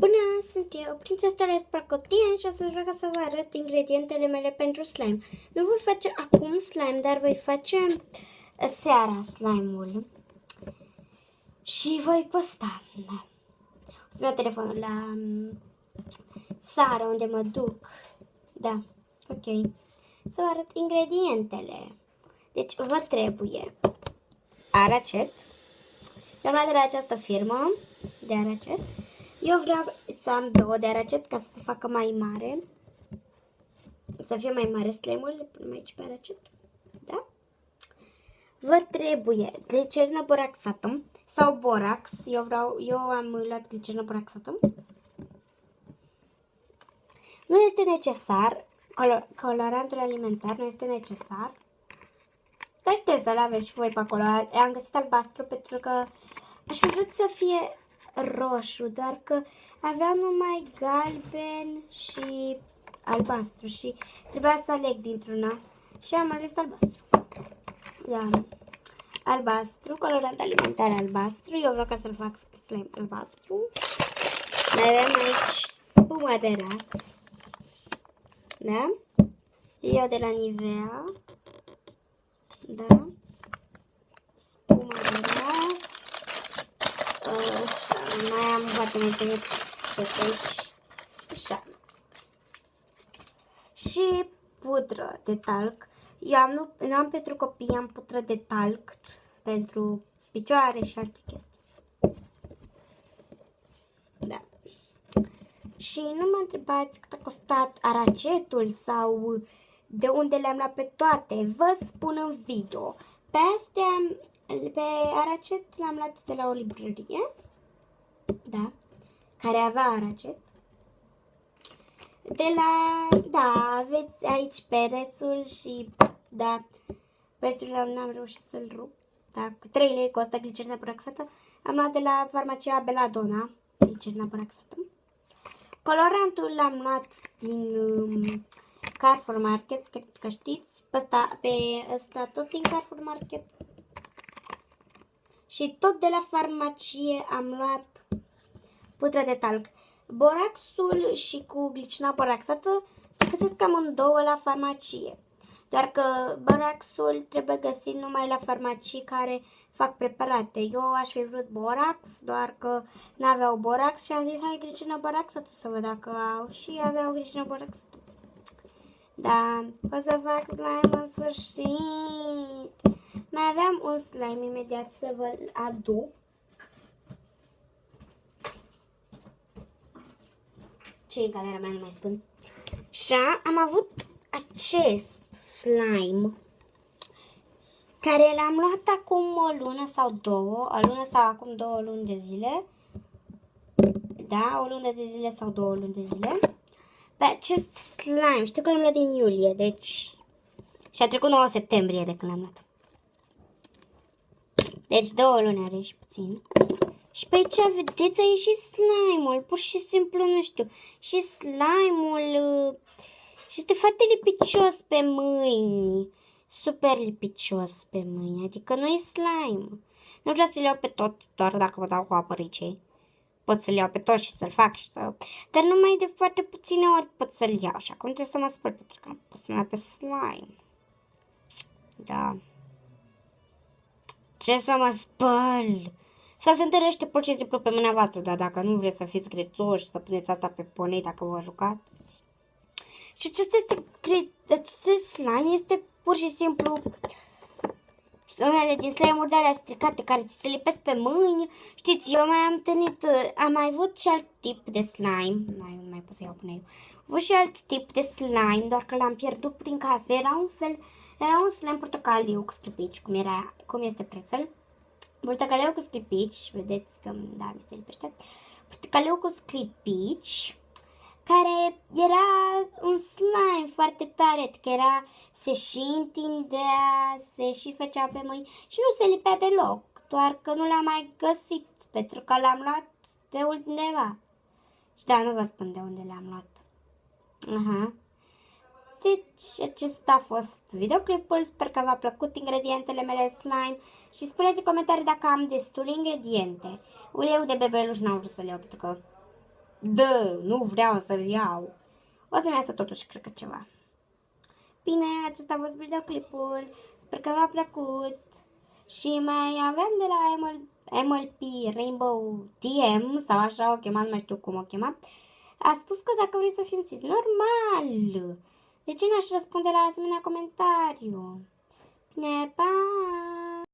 Bună, sunt eu, Prințesa Spracotien și astăzi vreau să vă arăt ingredientele mele pentru slime. Nu voi face acum slime, dar voi face seara slime-ul și voi posta. Da. O să-mi iau telefonul la țară unde mă duc. Da, ok. Să vă arăt ingredientele. Deci vă trebuie aracet. Eu am luat de la această firmă de aracet. Eu vreau să am 2 de aracet ca să se facă mai mare. Să fie mai mare slime-ul. Le punem aici pe aracet. Da? Vă trebuie glicerină boraxată sau borax. Eu am luat glicerină boraxată. Nu este necesar. Colorantul alimentar nu este necesar. Dar trebuie să-l aveți și voi pe acolo. Am găsit albastru pentru că aș fi vrut să fie roșu, doar că avea numai galben și albastru și trebuia să aleg dintr-una și am ales albastru. Da. Albastru, colorant alimentar albastru. Eu vreau ca să-l fac pe slime albastru. Mai avem aici spuma de rax. Da? Eu de la Nivea. Da? Spuma de rax. Așa, mai am foarte multe pe aici. Așa. Și pudră de talc. Eu nu am pentru copii, am pudră de talc pentru picioare și alte chestii. Da. Și nu mă întrebați cât a costat aracetul sau de unde le-am luat pe toate. Vă spun în video. Pe astea, pe aracet l-am luat de la o librărie. Da. Care avea aracet. De la, da, aveți aici perețul și, da, perețul n-am reușit să-l rup. Da, cu 3 lei costă glicerină boraxată. Am luat de la farmacia Belladonna, glicerină boraxată. Colorantul l-am luat din Carrefour Market, cred că știți. Pe ăsta tot din Carrefour Market. Și tot de la farmacie am luat pudră de talc. Boraxul și cu glicina boraxată se găsesc amândouă la farmacie. Doar că boraxul trebuie găsit numai la farmacii care fac preparate. Eu aș fi vrut borax, doar că n-aveau borax și am zis hai glicină boraxată să văd dacă au. Și aveau glicină boraxată. Da, o să fac slime în sfârșit. Mai aveam un slime imediat să vă aduc. Ce în camera mea nu mai spun. Și am avut acest slime care l-am luat acum o lună sau 2, o lună sau acum 2 luni de zile. Da, o lună de zile sau 2 luni de zile. Pe acest slime, știu că l-am luat din iulie, deci și a trecut 9 septembrie de când l-am luat. Deci 2 luni are și puțin. Și pe aici, vedeți, a ieșit slime-ul, pur și simplu, nu știu, și slime-ul și este foarte lipicios pe mâini, super lipicios pe mâini, adică nu e slime. Nu vreau să-l iau pe tot, doar dacă mă dau cu apă rece. Pot să-l iau pe tot și să-l fac și să... Dar numai de foarte puține ori pot să-l iau și acum trebuie să mă spăl pentru că nu pot să mă iau pe slime. Da. Ce să mă spăl? Sau se întărește pur și simplu pe mâna voastră, dar dacă nu vreți să fiți grețoși, să puneți asta pe ponei dacă vă jucați. Și acest slime este pur și simplu unele din slime-uri de alea stricate care ți se lipesc pe mâini. Știți, eu mai am întâlnit, am mai avut și alt tip de slime. Nu mai pot să iau până eu. Am avut și alt tip de slime, doar că l-am pierdut prin casă. Era un slime portocaliu cu sclipici, cum este prețul. Portocaliu cu sclipici, vedeți că, da, mi se lipește. Portocaliu cu sclipici, care era un slime foarte tare, că se și întindea, se și făcea pe mâini și nu se lipea deloc, doar că nu l-am mai găsit, pentru că l-am luat de undeva. Și da, nu vă spun de unde l-am luat. Aha. Deci, acesta a fost videoclipul, sper că v-a plăcut ingredientele mele slime și spuneți în comentarii dacă am destule ingrediente. Uleiul de bebeluș n-am vrut să-l iau pentru că Da, nu vreau să-l iau. O să-mi iasă totuși, cred că ceva. Bine, acesta a fost videoclipul. Sper că v-a plăcut. Și mai avem de la MLP Rainbow TM, sau așa o chema, nu mai știu cum o chema. A spus că dacă vrei să fim sis, normal. De ce n-aș răspunde la asemenea comentariu? Bine, pa!